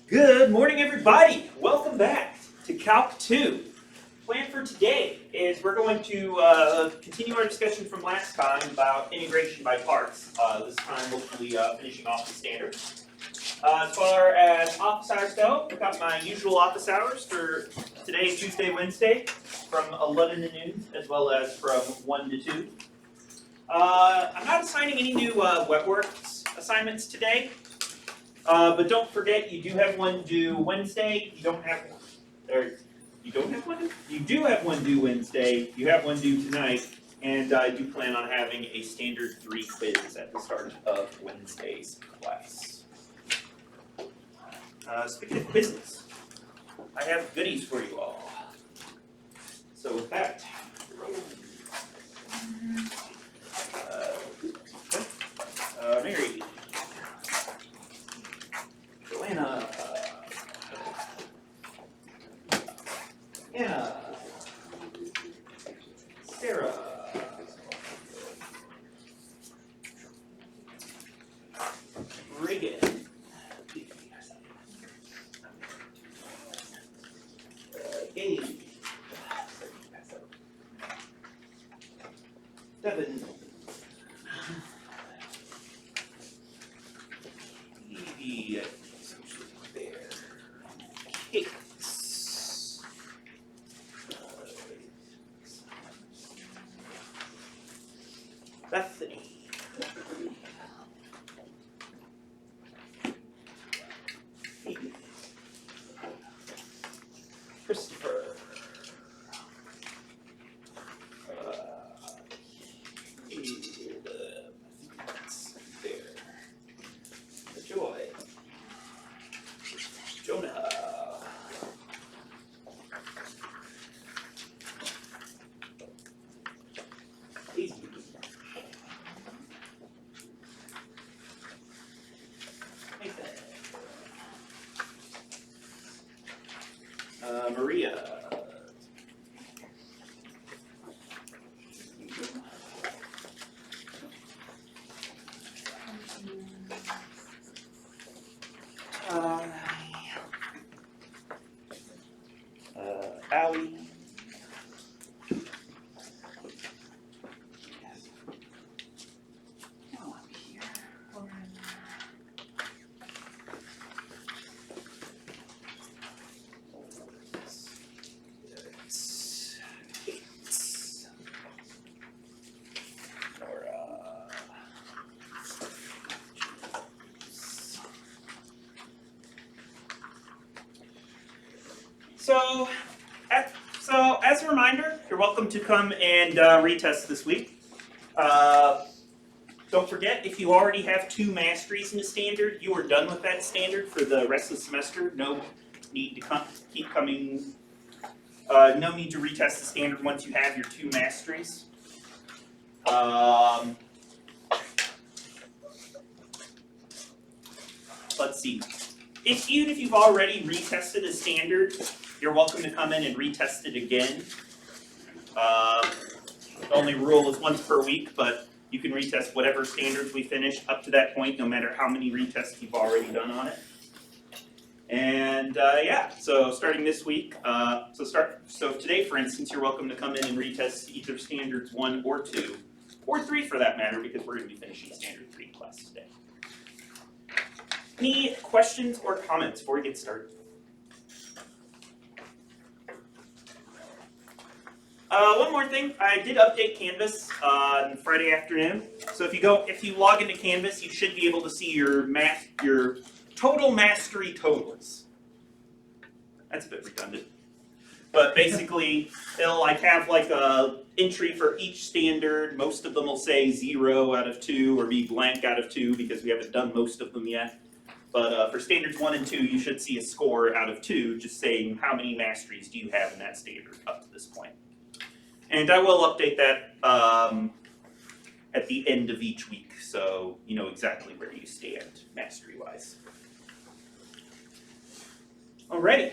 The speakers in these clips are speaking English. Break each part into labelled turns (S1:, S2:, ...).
S1: Good morning, everybody. Welcome back to Calc 2. Plan for today is we're going to continue our discussion from last time about integration by parts. This time, hopefully, finishing off the standard. As far as office hours go, I've got my usual office hours for today, Tuesday, Wednesday, from 11 to noon, as well as from 1 to 2. I'm not assigning any new WebWorks assignments today. But don't forget, you do have one due Wednesday. You don't have one? You do have one due Wednesday. You have one due tonight. And I do plan on having a standard 3 quiz at the start of Wednesday's class. Speaking of quizzes, I have goodies for you all. So with that, Mary. Joanna, Anna, Sarah, Reagan, Gabe, Devin, Evie, Kate, Bethany, Phoebe, Christopher, Joy, Jonah, Daisy, Nathan, Maria, Allie, Nora. So as a reminder, you're welcome to come and retest this week. Don't forget, if you already have 2 masteries in the standard, you are done with that standard for the rest of the semester. No need to keep coming. No need to retest the standard once you have your 2 masteries. Let's see. Even if you've already retested a standard, you're welcome to come in and retest it again. The only rule is once per week, but you can retest whatever standards we finish up to that point, no matter how many retests you've already done on it. And yeah, so starting this week, so today, for instance, you're welcome to come in and retest either standards 1 or 2, or 3 for that matter, because we're going to be finishing standard 3 class today. Any questions or comments before we get started? One more thing, I did update Canvas on Friday afternoon. So if you log into Canvas, you should be able to see your total mastery totals. That's a bit redundant. But basically, it'll have a entry for each standard. Most of them will say 0 out of 2 or be blank out of 2 because we haven't done most of them yet. But for standards 1 and 2, you should see a score out of 2 just saying how many masteries do you have in that standard up to this point. And I will update that at the end of each week, so you know exactly where you stand mastery-wise. Alrighty.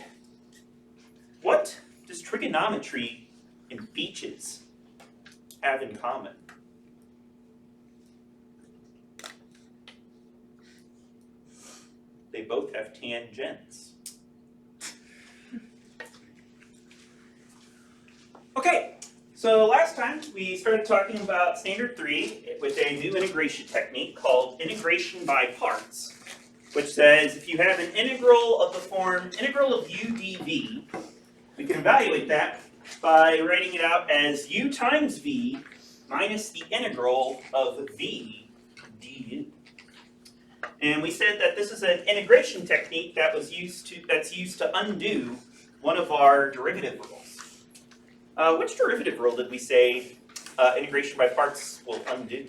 S1: What does trigonometry and beaches have in common? They both have tangents. Okay, so last time we started talking about standard 3 with a new integration technique called integration by parts, which says if you have an integral of the form integral of u dv, we can evaluate that by writing it out as u times v minus the integral of v du. And we said that this is an integration technique that's used to undo one of our derivative rules. Which derivative rule did we say integration by parts will undo?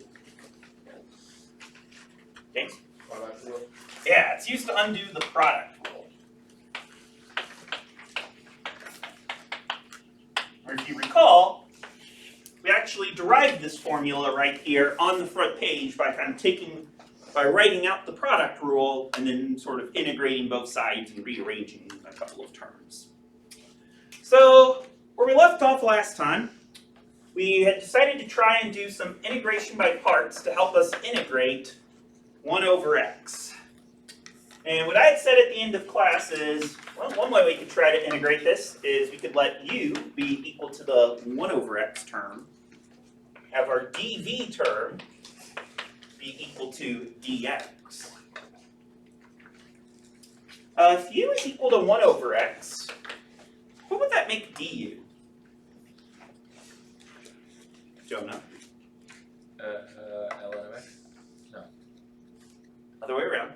S1: James?
S2: Product rule.
S1: Yeah, it's used to undo the product rule. Or if you recall, we actually derived this formula right here on the front page by writing out the product rule and then sort of integrating both sides and rearranging a couple of terms. So, where we left off last time, we had decided to try and do some integration by parts to help us integrate 1 over x. And what I had said at the end of class is, well, one way we could try to integrate this is we could let u be equal to the 1 over x term, have our dv term be equal to dx. If u is equal to 1 over x, what would that make du? Jonah?
S2: ln of x? No.
S1: Other way around.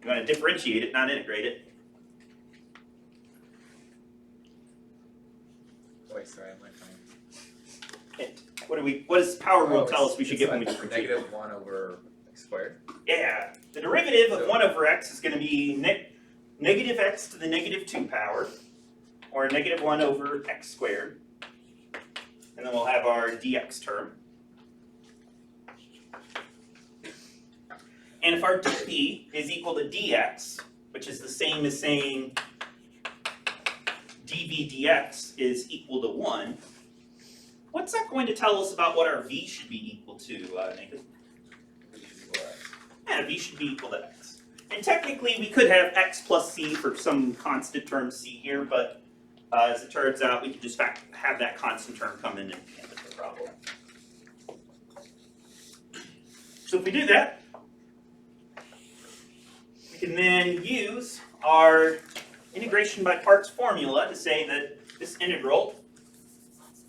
S1: You want to differentiate it, not integrate it.
S2: Wait, sorry, I'm like
S1: Hint. What does power rule tell us we should get when we differentiate?
S2: negative 1 over x squared.
S1: Yeah, the derivative of 1 over x is going to be negative x to the negative 2 power, or negative 1 over x squared. And then we'll have our dx term. And if our dv is equal to dx, which is the same as saying dv dx is equal to 1, what's that going to tell us about what our v should be equal to, Nathan? Yeah, v should be equal to x. And technically we could have x plus c for some constant term c here, but as it turns out, we could just have that constant term come in and handle the problem. So if we do that, we can then use our integration by parts formula to say that this integral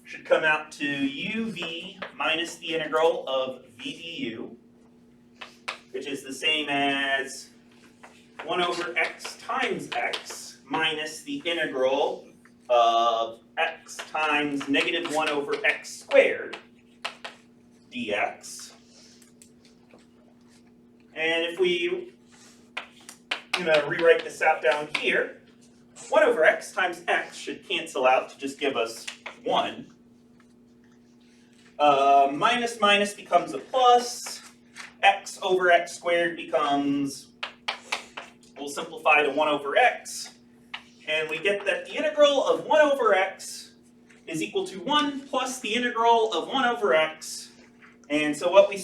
S1: should come out to uv minus the integral of v du, which is the same as 1 over x times x minus the integral of x times negative 1 over x squared dx. And if we rewrite this out down here, 1 over x times x should cancel out to just give us 1. Minus minus becomes a plus. X over x squared becomes, we'll simplify to 1 over x. And we get that the integral of 1 over x is equal to 1 plus the integral of 1 over x. And so what we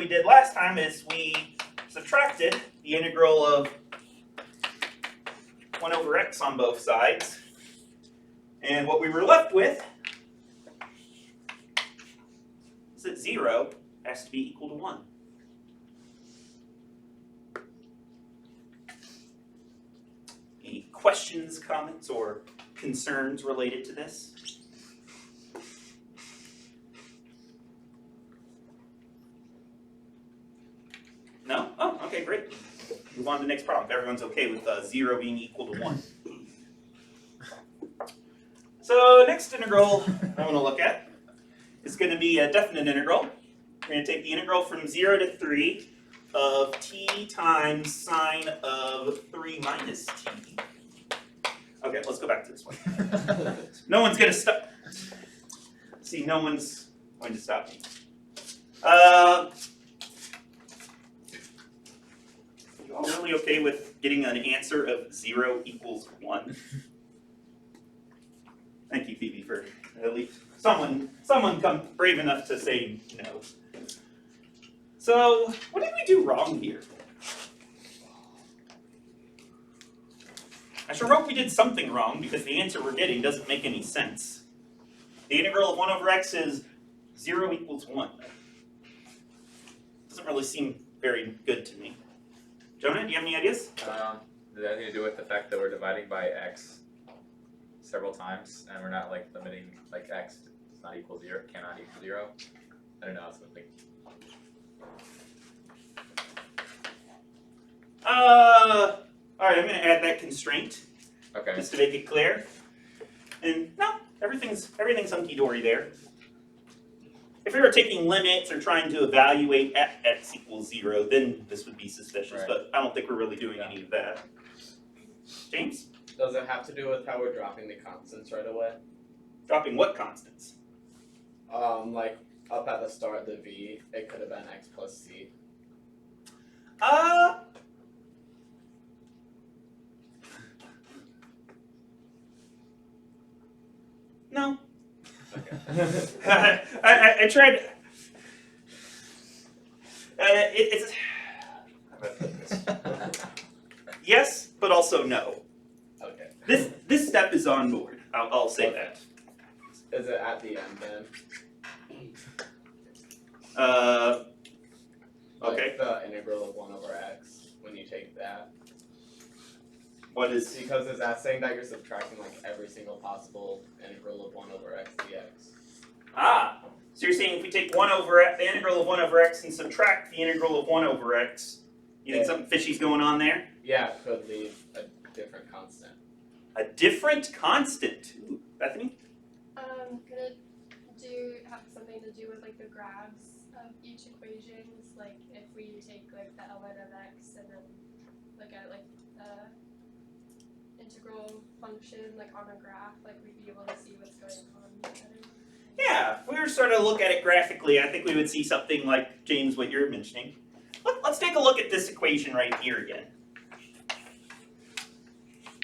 S1: did last time is we subtracted the integral of 1 over x on both sides. And what we were left with is that 0 has to be equal to 1. Any questions, comments, or concerns related to this? No? Oh, okay, great. Move on to the next problem. Everyone's okay with 0 being equal to 1. So next integral I want to look at is going to be a definite integral. We're going to take the integral from 0 to 3 of t times sine of 3 minus t. Okay, let's go back to this one. No one's going to stop. See, no one's going to stop me. You all really okay with getting an answer of 0 equals 1? Thank you, Phoebe, for at least someone come brave enough to say no. So, what did we do wrong here? I sure hope we did something wrong because the answer we're getting doesn't make any sense. The integral of 1 over x is 0 equals 1. Doesn't really seem very good to me. Jonah, do you have any ideas?
S2: Does that have anything to do with the fact that we're dividing by x several times and we're not like limiting like x does not equal 0, cannot equal 0? I don't know, something.
S1: Alright, I'm gonna add that constraint
S2: Okay.
S1: just to make it clear. And no, everything's hunky-dory there. If we were taking limits or trying to evaluate at x equals 0, then this would be suspicious,
S2: Right.
S1: but I don't think we're really doing any of that. James?
S3: Does it have to do with how we're dropping the constants right away?
S1: Dropping what constants?
S3: Like up at the start of the v, it could have been x plus c.
S1: No.
S3: Okay.
S1: I tried. It's yes, but also no.
S3: Okay.
S1: This step is on board. I'll say that.
S3: Is it at the end then?
S1: Okay.
S3: Like the integral of 1 over x, when you take that.
S1: What is
S3: Because is that saying that you're subtracting like every single possible integral of 1 over x dx?
S1: So you're saying if we take the integral of 1 over x and subtract the integral of 1 over x, you think
S3: Yeah.
S1: something fishy's going on there?
S3: Yeah, it could leave a different constant.
S1: A different constant. Ooh, Bethany?
S4: Could it have something to do with like the graphs of each equations? Like if we take like the ln of x and then look at like the integral function like on a graph, like we'd be able to see what's going on better.
S1: Yeah, if we were sort of look at it graphically, I think we would see something like, James, what you're mentioning. Let's take a look at this equation right here again.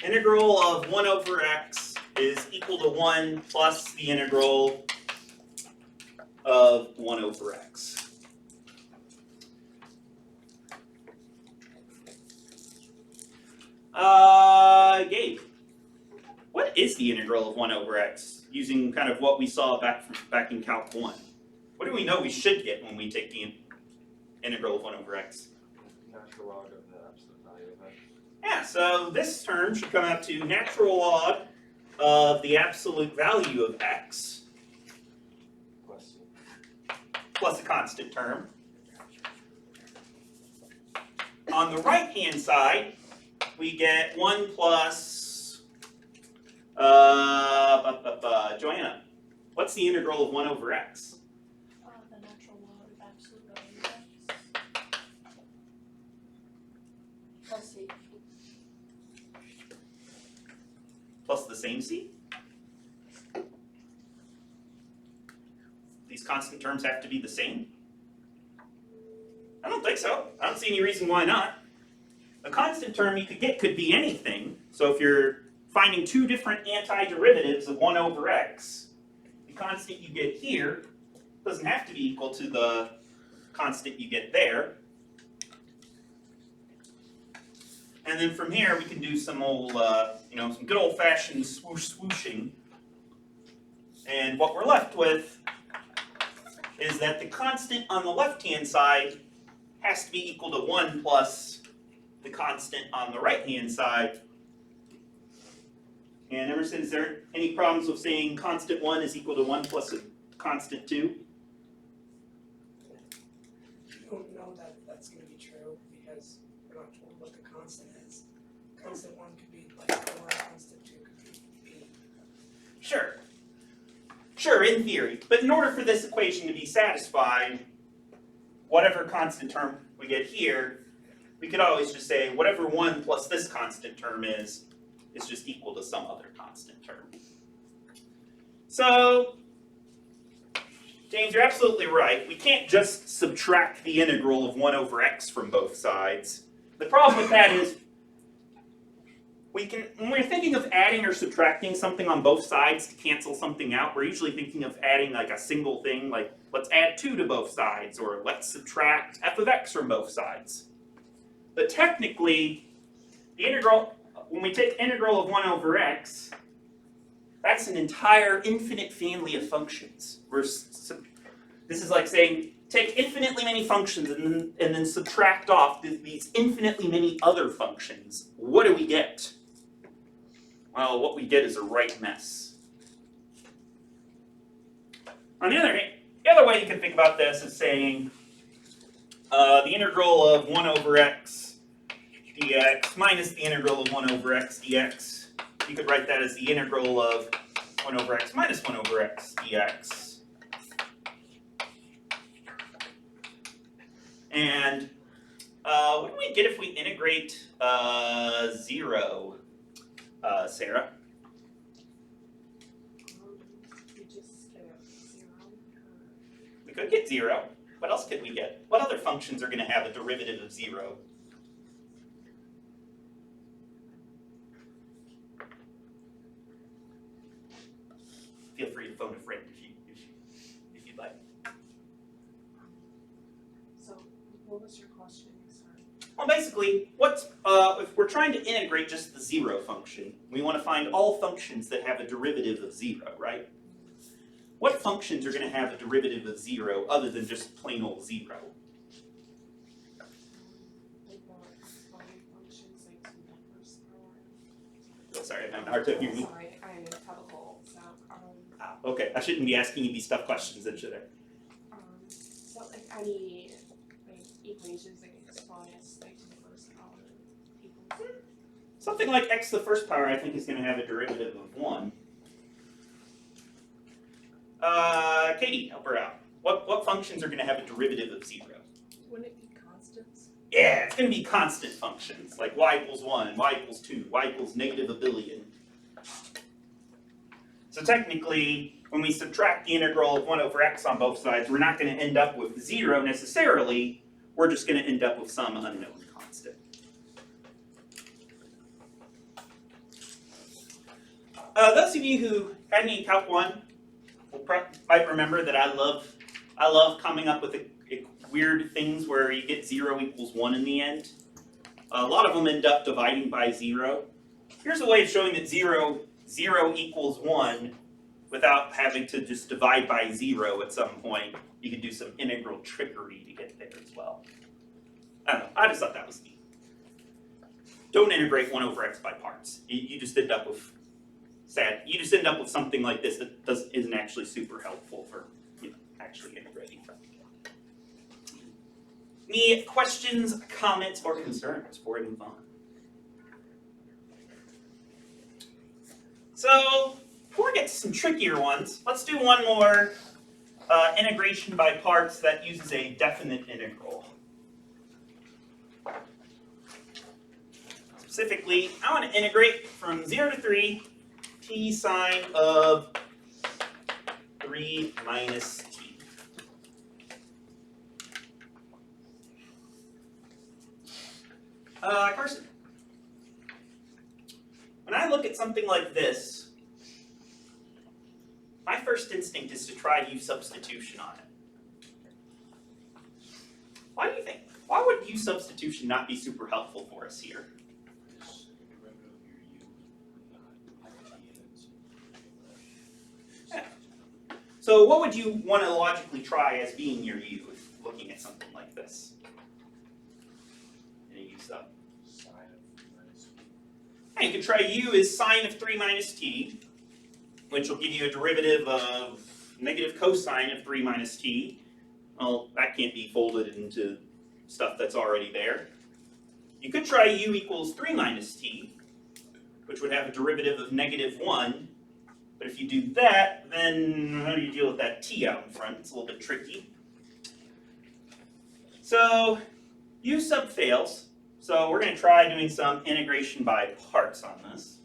S1: Integral of 1 over x is equal to 1 plus the integral of 1 over x. Gabe, what is the integral of 1 over x, using kind of what we saw back in Calc 1? What do we know we should get when we take the integral of 1 over x?
S5: Natural log of the absolute value of x.
S1: Yeah, so this term should come out to natural log of the absolute value of x
S5: Plus c.
S1: plus a constant term. On the right-hand side, we get 1 plus, Joanna, what's the integral of 1 over x?
S4: The natural log of absolute value of x. Plus c.
S1: Plus the same c? These constant terms have to be the same? I don't think so. I don't see any reason why not. A constant term you could get could be anything. So if you're finding two different antiderivatives of 1 over x, the constant you get here doesn't have to be equal to the constant you get there. And then from here we can do some old, some good old-fashioned swooshing. And what we're left with is that the constant on the left-hand side has to be equal to 1 plus the constant on the right-hand side. And Emerson, is there any problems with saying constant 1 is equal to 1 plus a constant 2?
S6: We don't know that that's going to be true because we're not told what the constant is. Constant 1 could be like 4, constant 2 could be 8.
S1: Sure. Sure, in theory. But in order for this equation to be satisfied, whatever constant term we get here, we could always just say whatever 1 plus this constant term is just equal to some other constant term. So, James, you're absolutely right. We can't just subtract the integral of 1 over x from both sides. The problem with that is when we're thinking of adding or subtracting something on both sides to cancel something out, we're usually thinking of adding like a single thing, like let's add 2 to both sides, or let's subtract f of x from both sides. But technically, the integral when we take integral of 1 over x, that's an entire infinite family of functions. This is like saying, take infinitely many functions and then subtract off these infinitely many other functions. What do we get? Well, what we get is a right mess. On the other hand, the other way you can think about this is saying the integral of 1 over x dx minus the integral of 1 over x dx. You could write that as the integral of 1 over x minus 1 over x dx. And what do we get if we integrate 0, Sarah?
S7: You just get a 0.
S1: We could get 0. What else could we get? What other functions are going to have a derivative of 0? Feel free to phone a friend if you'd like.
S7: So what was your question? Sorry.
S1: Well, basically, if we're trying to integrate just the 0 function, we want to find all functions that have a derivative of 0, right? What functions are going to have a derivative of 0 other than just plain old 0?
S7: Like exponent functions like to the first power.
S1: Sorry, I'm having a hard time hearing you.
S7: Sorry, I have a cold, so
S1: Okay, I shouldn't be asking you these tough questions, then, should I?
S7: so like any like equations like exponents like to the first power equals
S1: Something like x to the first power, I think, is going to have a derivative of 1. Katie, help her out. What functions are going to have a derivative of 0?
S8: Wouldn't it be constants?
S1: Yeah, it's going to be constant functions, like y equals 1, y equals 2, y equals negative a billion. So technically, when we subtract the integral of 1 over x on both sides, we're not going to end up with 0 necessarily. We're just going to end up with some unknown constant. Those of you who had any Calc 1 might remember that I love coming up with weird things where you get 0 equals 1 in the end. A lot of them end up dividing by 0. Here's a way of showing that 0 equals 1 without having to just divide by 0 at some point. You could do some integral trickery to get there as well. I don't know, I just thought that was neat. Don't integrate 1 over x by parts. You just end up with something like this that isn't actually super helpful for actually integrating. Any questions, comments, or concerns before we move on? So, before we get to some trickier ones, let's do one more integration by parts that uses a definite integral. Specifically, I want to integrate from 0 to 3 t sine of 3 minus t. Carson, when I look at something like this, my first instinct is to try u substitution on it. Why do you think? Why would u substitution not be super helpful for us here? Yeah. So what would you want to logically try as being your u if looking at something like this? Any u sub? Yeah, you can try u is sine of 3 minus t, which will give you a derivative of negative cosine of 3 minus t. Well, that can't be folded into stuff that's already there. You could try u equals 3 minus t, which would have a derivative of negative 1. But if you do that, then how do you deal with that t out in front? It's a little bit tricky. So u sub fails. So we're going to try doing some integration by parts on this.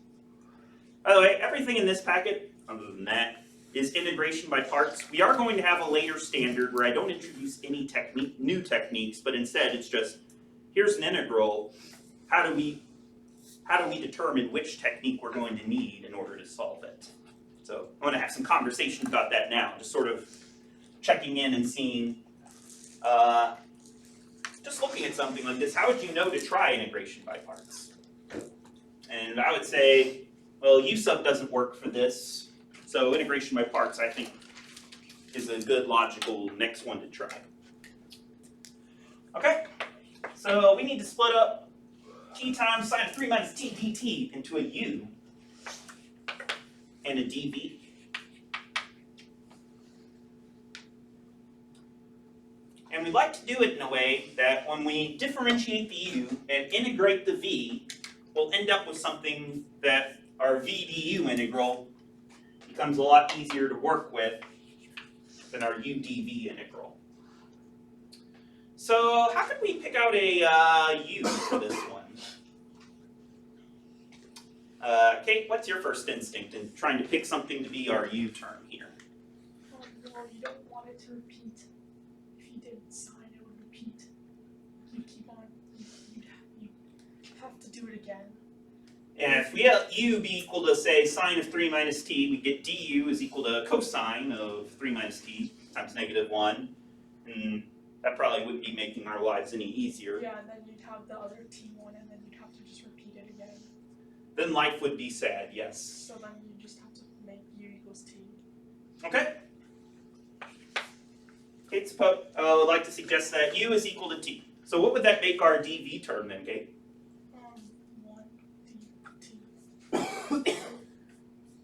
S1: By the way, everything in this packet, other than that, is integration by parts. We are going to have a later standard where I don't introduce any new techniques, but instead it's just, here's an integral. How do we determine which technique we're going to need in order to solve it? So I want to have some conversation about that now, just sort of checking in and seeing, just looking at something like this, how would you know to try integration by parts? And I would say, well, U sub doesn't work for this, so integration by parts, I think, is a good logical next one to try. Okay, so we need to split up t times sine of 3 minus t dt into a u and a dv. And we like to do it in a way that when we differentiate the u and integrate the v, we'll end up with something that our v du integral becomes a lot easier to work with than our u dv integral. So how could we pick out a u for this one? Kate, what's your first instinct in trying to pick something to be our u term here?
S8: Well, you don't want it to repeat. If you did sine, it would repeat. You keep on, you have to do it again.
S1: And if we have u be equal to, say, sine of 3 minus t, we get du is equal to cosine of 3 minus t times -1. And that probably wouldn't be making our lives any easier.
S8: Yeah, and then you'd have the other t1, and then you'd have to just repeat it again.
S1: Then life would be sad, yes.
S8: So then you just have to make u equals t.
S1: Okay? Kate would like to suggest that u is equal to t. So what would that make our dv term then, Kate?
S8: 1 dt.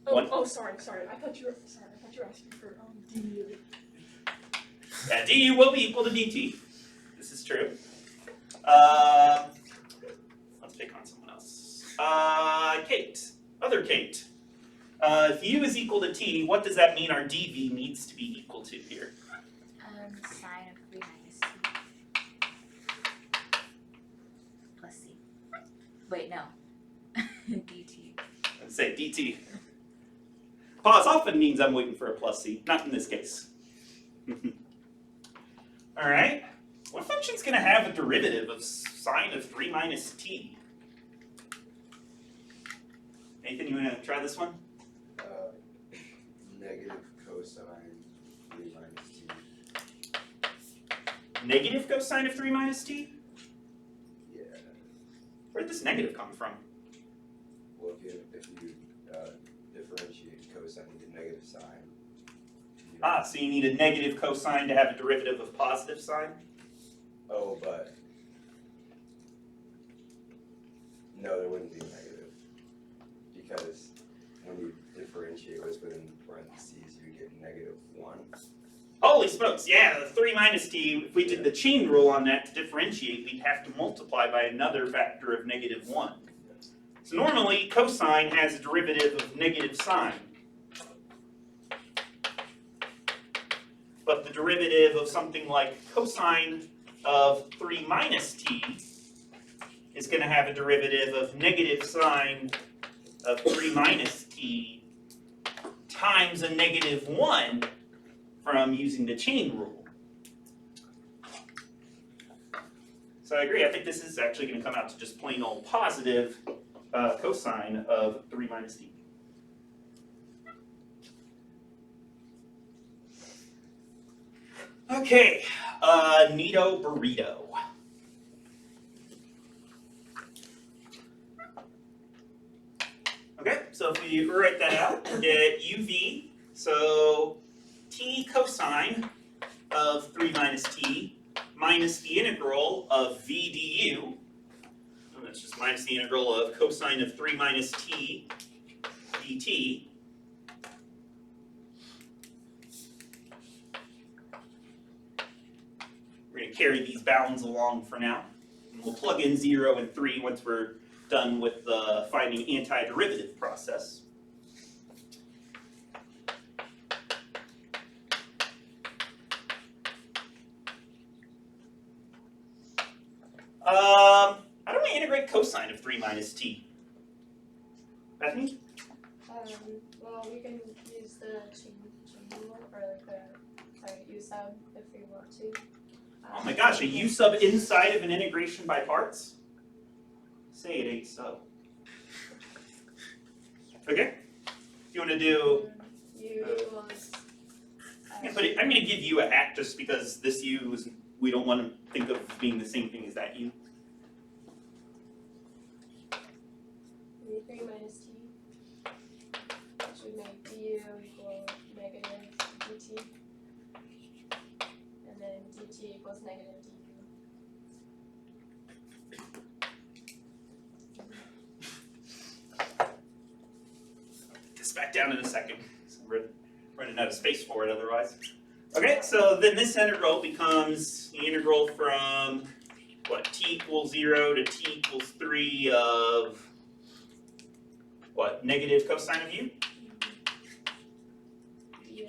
S1: One?
S8: Oh, sorry. I thought you were asking for du.
S1: Yeah, du will be equal to dt. This is true. Let's pick on someone else. Kate. Other Kate. If u is equal to t, what does that mean our dv needs to be equal to here?
S9: Sine of 3 minus t plus c. Wait, no. dt.
S1: Let's say dt. Pause often means I'm waiting for a plus c, not in this case. All right. What function's going to have a derivative of sine of 3 minus t? Nathan, you want to try this one?
S5: Negative cosine 3 minus t.
S1: Negative cosine of 3 minus t?
S5: Yeah.
S1: Where'd this negative come from?
S5: Well, if you differentiate cosine, you get negative sine.
S1: So you need a negative cosine to have a derivative of positive sine?
S5: Oh, but no, there wouldn't be a negative because when you differentiate what's within the parentheses, you get -1.
S1: Holy smokes, yeah, the 3 minus t, if we did the chain rule on that to differentiate, we'd have to multiply by another factor of -1. So normally, cosine has a derivative of negative sine. But the derivative of something like cosine of 3 minus t is going to have a derivative of negative sine of 3 minus t times a -1 from using the chain rule. So I agree, I think this is actually going to come out to just plain old positive cosine of 3 minus t. Okay, Nito burrito. Okay, so if we write that out, we get uv, so t cosine of 3 minus t minus the integral of v du, and that's just minus the integral of cosine of 3 minus t dt. We're going to carry these bounds along for now. And we'll plug in 0 and 3 once we're done with the finding antiderivative process. How do we integrate cosine of 3 minus t? Bethany?
S4: Well, we can use the chain rule or like the u sub if we want to.
S1: Oh my gosh, a u sub inside of an integration by parts? Say it ain't so. Okay. You want to do?
S4: U equals.
S1: I'm going to give you a hat just because this u is, we don't want to think of being the same thing as that u.
S4: U minus t, which would make du equal negative dt, and then dt equals negative du.
S1: This back down in a second. So we're running out of space for it otherwise. Okay, so then this integral becomes the integral from what, t equals 0 to t equals 3 of what, negative cosine of u?
S4: U,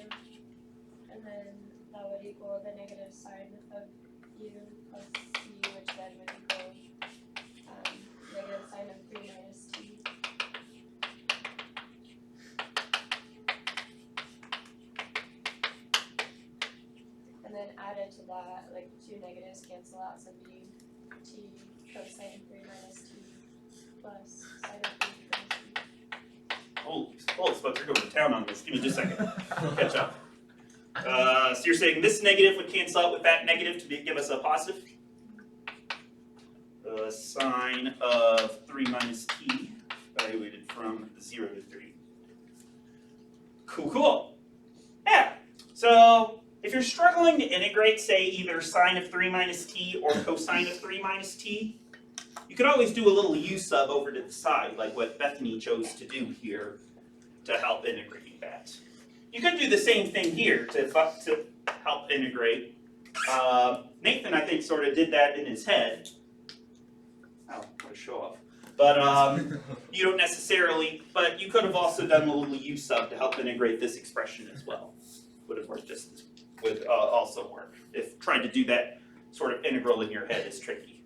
S4: and then that would equal the negative sine of u plus u, which then would equal negative sine of 3 minus t. And then added to that, like two negatives cancel out, so be t cosine 3 minus t plus sine of 3 minus t.
S1: Holy smokes, you're going to town on this. Give me just a second. Catch up. So you're saying this negative would cancel out with that negative to give us a positive? Sine of 3 minus t, evaluated from 0 to 3. Cool. Yeah. So if you're struggling to integrate, say, either sine of 3 minus t or cosine of 3 minus t, you could always do a little u sub over to the side, like what Bethany chose to do here to help integrate that. You could do the same thing here to help integrate. Nathan, I think, sort of did that in his head. Oh, what a show off. But you don't necessarily, but you could have also done a little u sub to help integrate this expression as well. Would have worked would also work if trying to do that sort of integral in your head is tricky.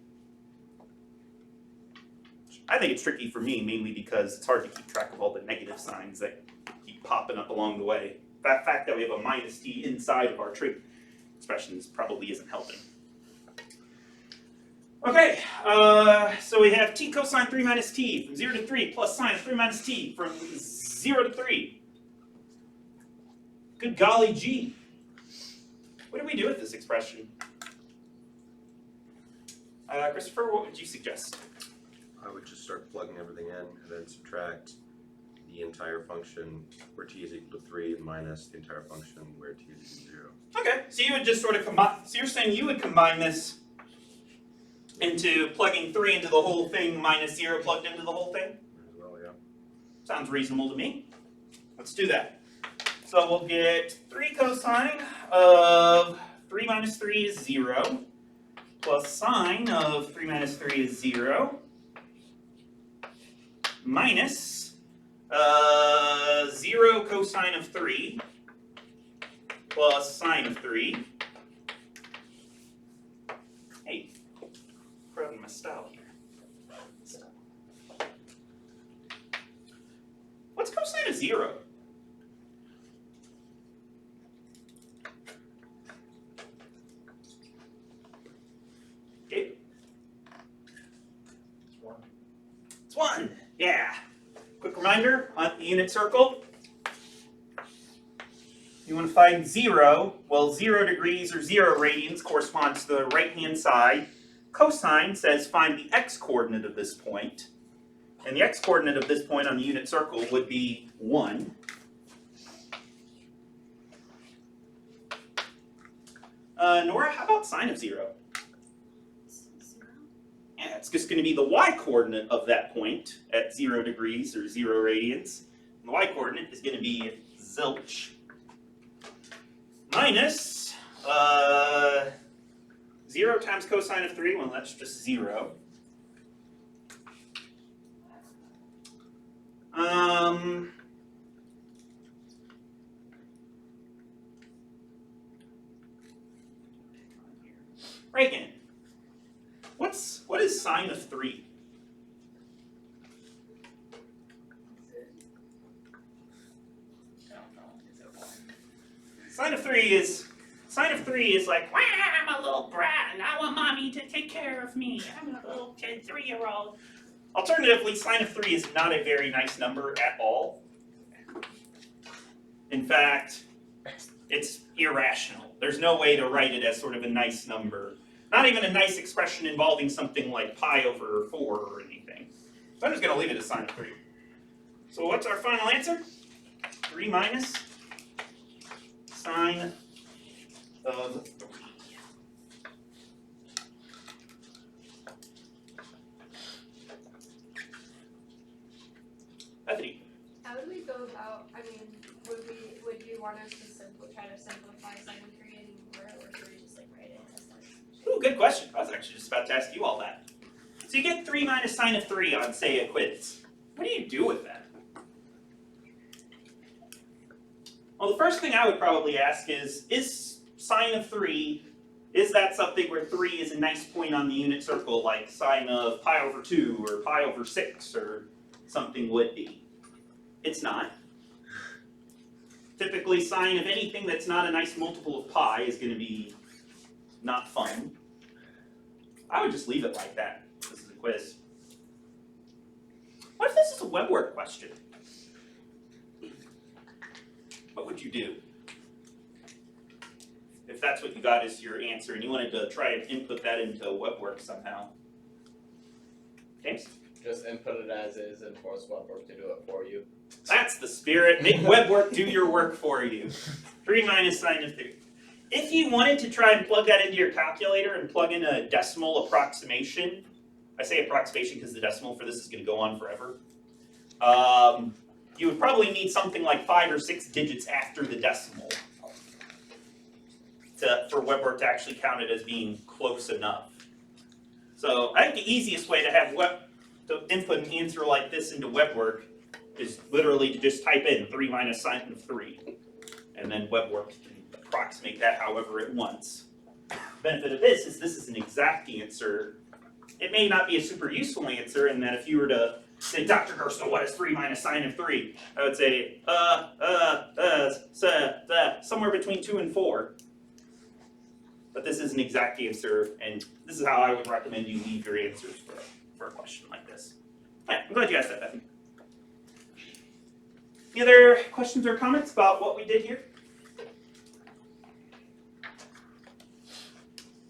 S1: I think it's tricky for me, mainly because it's hard to keep track of all the negative signs that keep popping up along the way. The fact that we have a minus t inside of our trig expressions probably isn't helping. Okay, so we have t cosine 3 minus t from 0 to 3 plus sine of 3 minus t from 0 to 3. Good golly gee. What do we do with this expression? Christopher, what would you suggest?
S10: I would just start plugging everything in and then subtract the entire function where t is equal to 3 minus the entire function where t is equal to 0.
S1: Okay, so you would just sort of combine, so you're saying you would combine this into plugging 3 into the whole thing minus 0 plugged into the whole thing?
S10: As well, yeah.
S1: Sounds reasonable to me. Let's do that. So we'll get 3 cosine of 3 minus 3 is 0, plus sine of 3 minus 3 is 0, minus 0 cosine of 3, plus sine of 3. Hey, proud of my style here. What's cosine of 0? Okay. It's 1. Yeah. Quick reminder on the unit circle. You want to find 0. Well, 0 degrees or 0 radians corresponds to the right-hand side. Cosine says find the x-coordinate of this point. And the x-coordinate of this point on the unit circle would be 1. Nora, how about sine of 0? Yeah, it's just going to be the y-coordinate of that point at 0 degrees or 0 radians. And the y-coordinate is going to be zilch. Minus 0 times cosine of 3, well, that's just 0. Reagan, what is sine of 3? Sine of 3 is like, wow, I'm a little brat and I want mommy to take care of me. I'm a little kid, 3-year-old. Alternatively, sine of 3 is not a very nice number at all. In fact, it's irrational. There's no way to write it as sort of a nice number. Not even a nice expression involving something like pi over 4 or anything. So I'm just going to leave it as sine of 3. So what's our final answer? 3 minus sine of 3. Bethany.
S4: How would we go about, I mean, would you want us to try to simplify sine of 3 anymore, or should we just like write it as that?
S1: Ooh, good question. I was actually just about to ask you all that. So you get 3 minus sine of 3 on, say, a quiz. What do you do with that? Well, the first thing I would probably ask is sine of 3, is that something where 3 is a nice point on the unit circle, like sine of pi over 2 or pi over 6 or something would be? It's not. Typically, sine of anything that's not a nice multiple of pi is going to be not fun. I would just leave it like that. This is a quiz. What if this is a web work question? What would you do? If that's what you got as your answer and you wanted to try and input that into web work somehow. James?
S3: Just input it as is and force WebWork to do it for you.
S1: That's the spirit. Make web work do your work for you. 3 minus sine of 3. If you wanted to try and plug that into your calculator and plug in a decimal approximation, I say approximation because the decimal for this is going to go on forever, you would probably need something like 5 or 6 digits after the decimal for WebWork to actually count it as being close enough. So I think the easiest way to input an answer like this into WebWork is literally to just type in 3 minus sine of 3, and then WebWork can approximate that however it wants. The benefit of this is an exact answer. It may not be a super useful answer in that if you were to say, Dr. Gerstle, what is 3 minus sine of 3? I would say, somewhere between 2 and 4. But this is an exact answer, and this is how I would recommend you leave your answers for a question like this. Yeah, I'm glad you asked that, Bethany. Any other questions or comments about what we did here?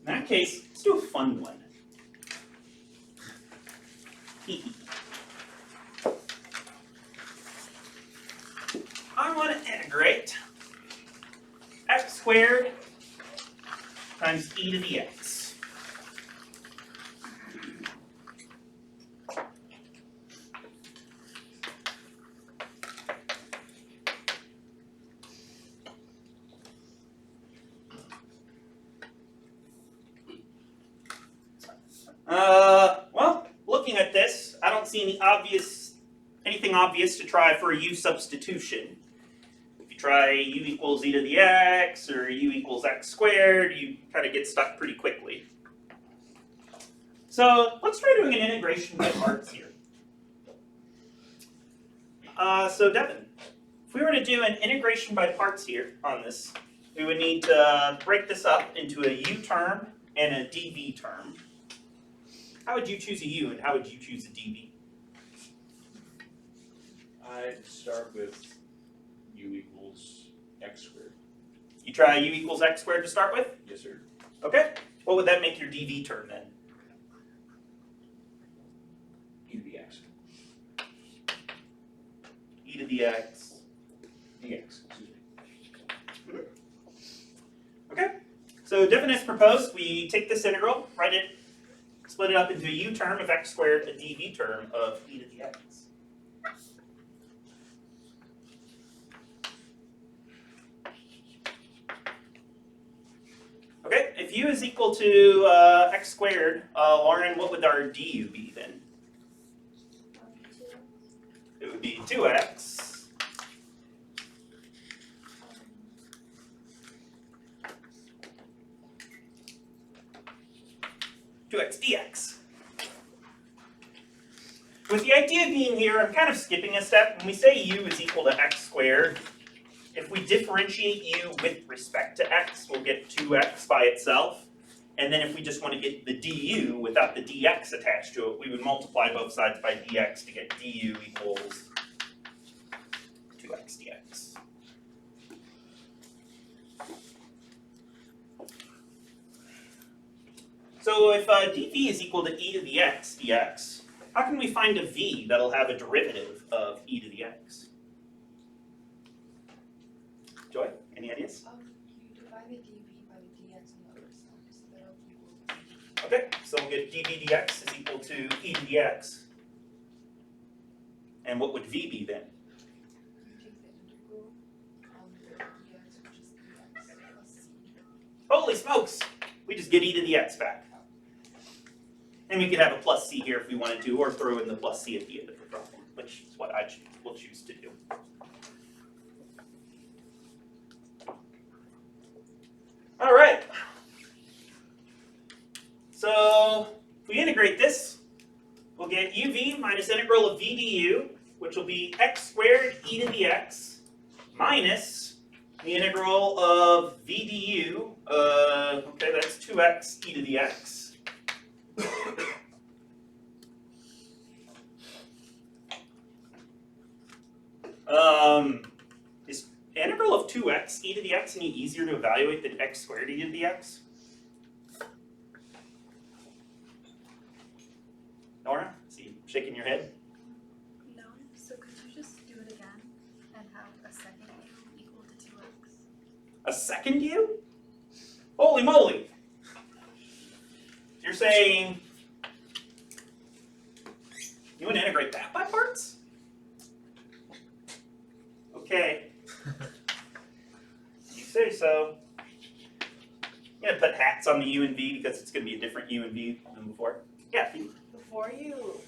S1: In that case, let's do a fun one. I want to integrate x squared times e to the x. Well, looking at this, I don't see anything obvious to try for a u substitution. If you try u equals e to the x or u equals x squared, you kind of get stuck pretty quickly. So let's try doing an integration by parts here. So Devin, if we were to do an integration by parts here on this, we would need to break this up into a u term and a dv term. How would you choose a u and how would you choose a dv?
S11: I'd start with u equals x squared.
S1: You try u equals x squared to start with?
S11: Yes, sir.
S1: Okay. What would that make your dv term then?
S11: E to the x.
S1: E to the x.
S11: dx, excuse me.
S1: Okay. So Devin has proposed we take this integral, write it, split it up into a u term of x squared, a dv term of e to the x. Okay, if u is equal to x squared, Lauren, what would our du be then?
S4: 2.
S1: It would be 2x. 2x dx. With the idea being here, I'm kind of skipping a step. When we say u is equal to x squared, if we differentiate u with respect to x, we'll get 2x by itself. And then if we just want to get the du without the dx attached to it, we would multiply both sides by dx to get du equals 2x dx. So if dv is equal to e to the x dx, How can we find a v that'll have a derivative of e to the x? Joy, any ideas?
S12: You divide the dv by the dx on the other side, so that'll equal
S1: Okay, so we'll get dv dx is equal to e to the x. And what would v be then?
S12: you take the integral on the dx, which is dx plus c.
S1: Holy smokes! We just get e to the x back. And we could have a plus c here if we wanted to, or throw in the plus c at the end of the problem, which is what I will choose to do. All right. So if we integrate this, we'll get uv minus integral of v du, which will be x squared e to the x, minus the integral of v du, okay, that's 2x e to the x. Is integral of 2x e to the x any easier to evaluate than x squared e to the x? Nora, see you shaking your head.
S12: No, so could you just do it again and have a second u equal to 2x?
S1: A second u? Holy moly! You're saying you want to integrate that by parts? Okay. You say so. I'm gonna put hats on the u and v because it's gonna be a different u and v than before. Yeah.
S13: Before you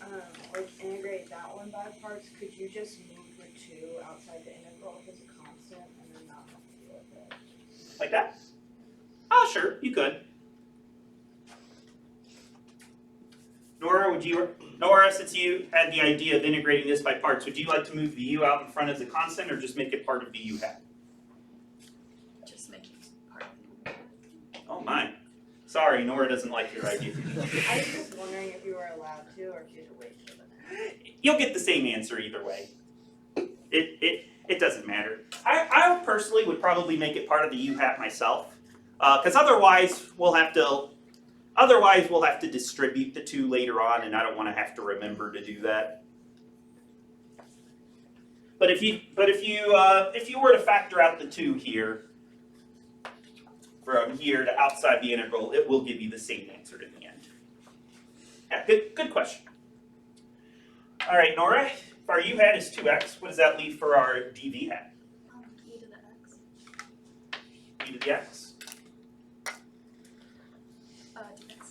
S13: like integrate that one by parts, could you just move the 2 outside the integral if it's a constant and then not have to deal with it?
S1: Like that? Oh, sure, you could. Nora, since you had the idea of integrating this by parts, would you like to move the u out in front as a constant or just make it part of the u hat?
S12: Just make it part of the u.
S1: Oh my. Sorry, Nora doesn't like your idea.
S13: I was just wondering if you were allowed to or if you had to wait for the next.
S1: You'll get the same answer either way. It doesn't matter. I personally would probably make it part of the u hat myself, because otherwise we'll have to distribute the 2 later on, and I don't want to have to remember to do that. But if you were to factor out the 2 here, from here to outside the integral, it will give you the same answer in the end. Yeah, good question. All right, Nora, if our u hat is 2x, what does that leave for our dv hat?
S12: E to the x.
S1: E to the x?
S12: Dx.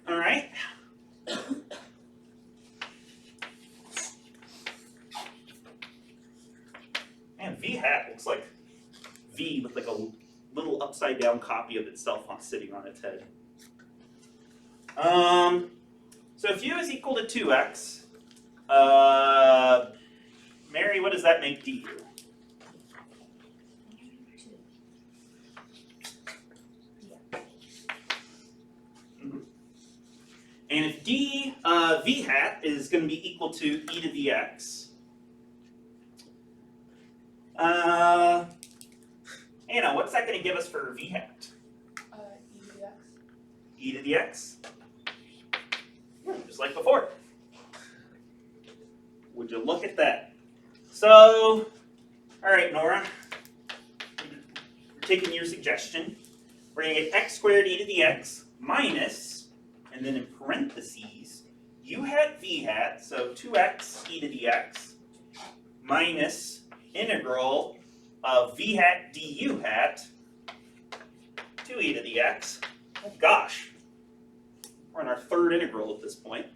S1: All right. Man, v hat looks like v with like a little upside down copy of itself sitting on its head. So if u is equal to 2x, Mary, what does that make du? And if d v hat is going to be equal to e to the x, Anna, what's that going to give us for v hat?
S12: E to the x.
S1: E to the x? Just like before. Would you look at that? So, all right, Nora, we're taking your suggestion. We're going to get x squared e to the x minus, and then in parentheses, u hat v hat, so 2x e to the x, minus integral of v hat du hat, 2e to the x. Oh gosh, we're on our 3rd integral at this point,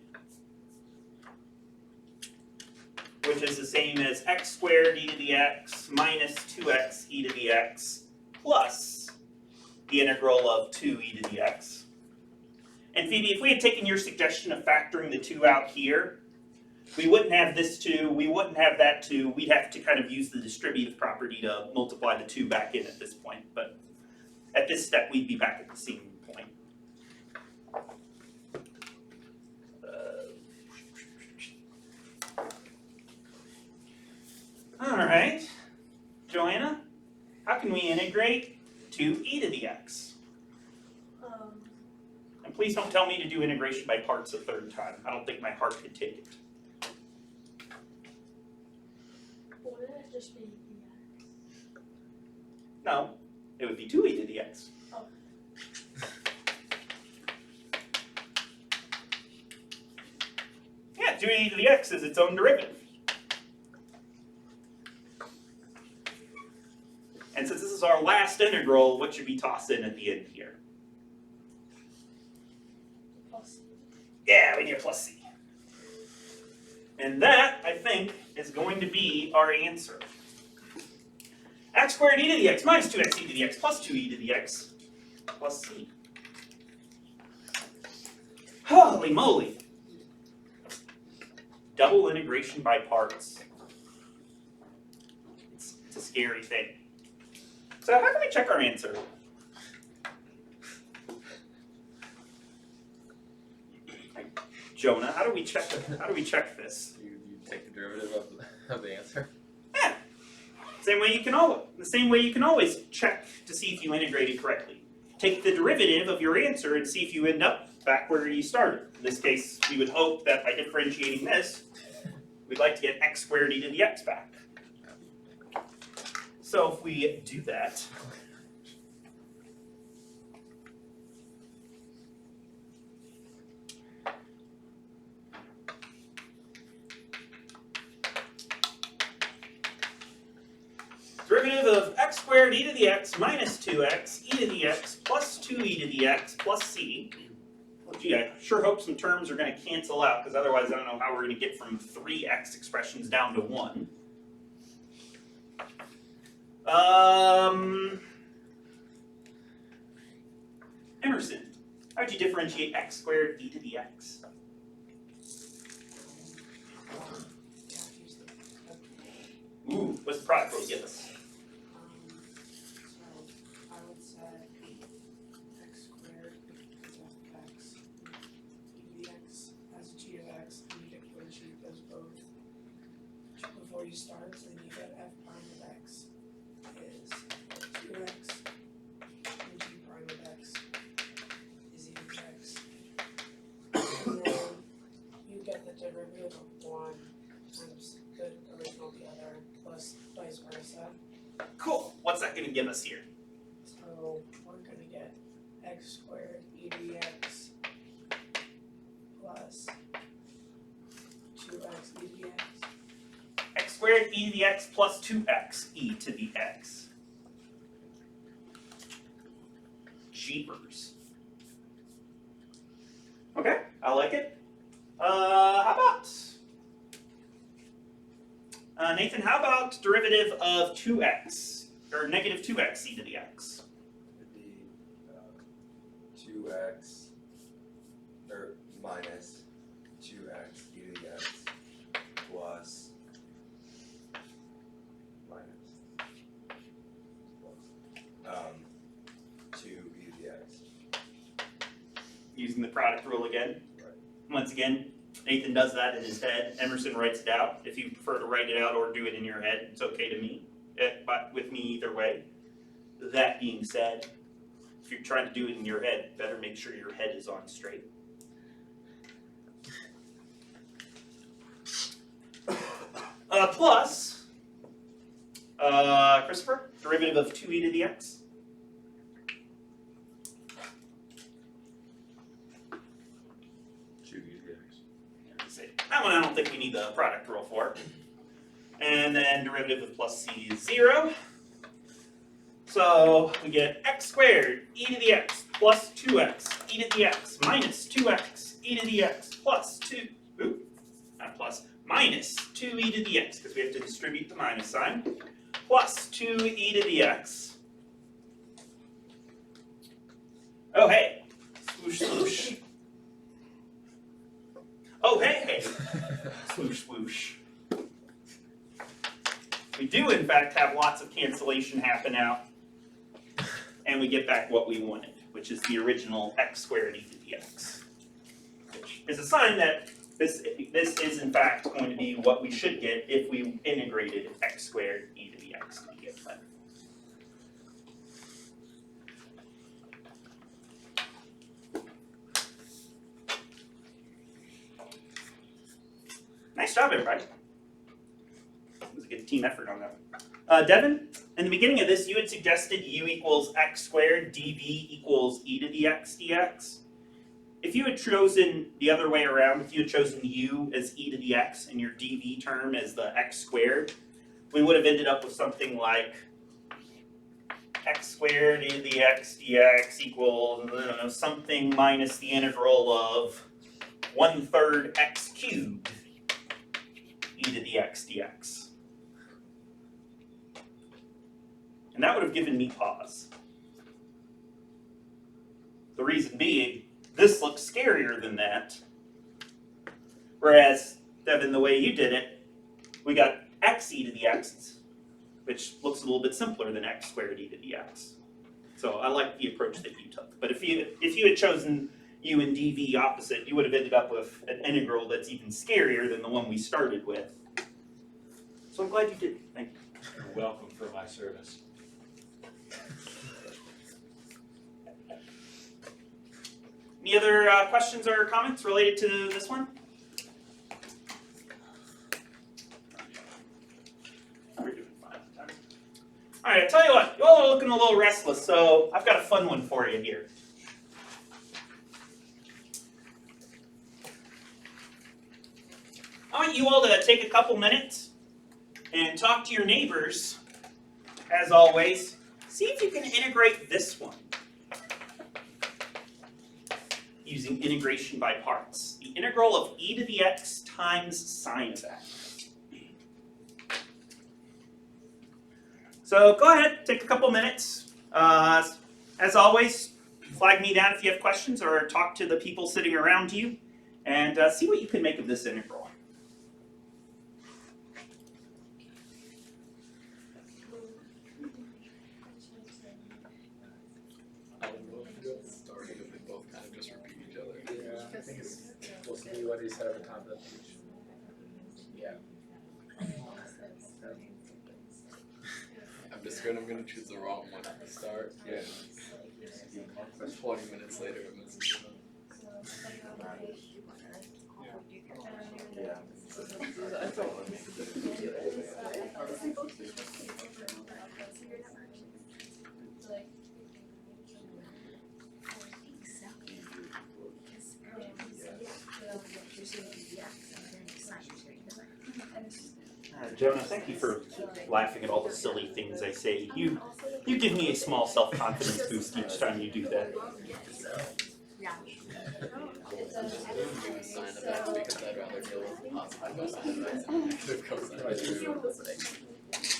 S1: which is the same as x squared e to the x minus 2x e to the x plus the integral of 2e to the x. And Phoebe, if we had taken your suggestion of factoring the 2 out here, we wouldn't have this 2, we wouldn't have that 2, we'd have to kind of use the distributive property to multiply the 2 back in at this point. But at this step, we'd be back at the same point. All right, Joanna, how can we integrate 2e to the x? Please don't tell me to do integration by parts a third time. I don't think my heart could take it.
S4: Wouldn't it just be
S1: No, it would be 2e to the x.
S4: Oh.
S1: Yeah, 2e to the x is its own derivative. And since this is our last integral, what should we toss in at the end here?
S4: plus?
S1: Yeah, we need a plus c. And that, I think, is going to be our answer. X squared e to the x minus 2x e to the x plus 2e to the x plus c. Holy moly! Double integration by parts. It's a scary thing. So how can we check our answer? Jonah, how do we check this?
S2: You take the derivative of the answer.
S1: Yeah. The same way you can always check to see if you integrated correctly. Take the derivative of your answer and see if you end up back where you started. In this case, we would hope that by differentiating this, we'd like to get x squared e to the x back. So if we do that, derivative of x squared e to the x minus 2x e to the x plus 2e to the x plus c. Well, gee, I sure hope some terms are going to cancel out, because otherwise I don't know how we're going to get from 3x expressions down to 1. Emerson, how would you differentiate x squared e to the x? Ooh, what's the product rule give us?
S6: So I would say x squared is x, e to the x as a g of x, and you differentiate those both before you start, so then you get f prime of x is 2x, and g prime of x is e to the x. And then you get the derivative of one times the original of the other, plus vice versa.
S1: Cool. What's that going to give us here?
S6: So we're gonna get x squared e to the x plus 2x e to the x.
S1: X squared e to the x plus 2x e to the x. Jeepers. Okay, I like it. How about Nathan? How about derivative of 2x or negative 2x e to the x?
S5: It'd be 2x or minus 2x e to the x plus minus 2 e to the x.
S1: Using the product rule again.
S5: Right.
S1: Once again, Nathan does that in his head. Emerson writes it out. If you prefer to write it out or do it in your head, it's okay to me. But with me either way. That being said, if you're trying to do it in your head, better make sure your head is on straight. Plus, Christopher, derivative of 2e to the x. That one I don't think we need the product rule for. And then derivative of plus c is 0. So we get x squared e to the x plus 2x e to the x minus 2x e to the x plus 2, not plus, minus 2e to the x, because we have to distribute the minus sign, plus 2e to the x. Oh hey, swoosh swoosh. Oh hey hey, swoosh swoosh. We do in fact have lots of cancellation happen out, and we get back what we wanted, which is the original x squared e to the x. Which is a sign that this is in fact going to be what we should get if we integrated x squared e to the x to begin with. Nice job, everybody. It was a good team effort on that one. Devin, in the beginning of this, you had suggested u equals x squared, dv equals e to the x dx. If you had chosen the other way around, if you had chosen u as e to the x and your dv term as the x squared, we would have ended up with something like x squared e to the x dx equals, I don't know, something minus the integral of 1/3 x cubed e to the x dx. And that would have given me pause. The reason being, this looks scarier than that. Whereas, Devin, the way you did it, we got x e to the x, which looks a little bit simpler than x squared e to the x. So I like the approach that you took. But if you had chosen u and dv opposite, you would have ended up with an integral that's even scarier than the one we started with. So I'm glad you did. Thank you.
S11: You're welcome for my service.
S1: Any other questions or comments related to this one? We're doing fine. All right, I tell you what, you all are looking a little restless, so I've got a fun one for you here. I want you all to take a couple minutes and talk to your neighbors, as always. See if you can integrate this one using integration by parts. The integral of e to the x times sine of x. So go ahead, take a couple minutes. As always, flag me down if you have questions or talk to the people sitting around you and see what you can make of this integral.
S3: Starting if they both kind of just repeat each other.
S2: Yeah, I think it's supposed to be what he said at the top of the page. Yeah.
S3: I'm gonna choose the wrong one at the start. Yeah. 20 minutes later, I'm missing it.
S1: Jonah, thank you for laughing at all the silly things I say. You give me a small self-confidence boost each time you do that.
S3: I'm gonna sign of X because I'd rather deal with the positive cosine of X than negative cosine of X.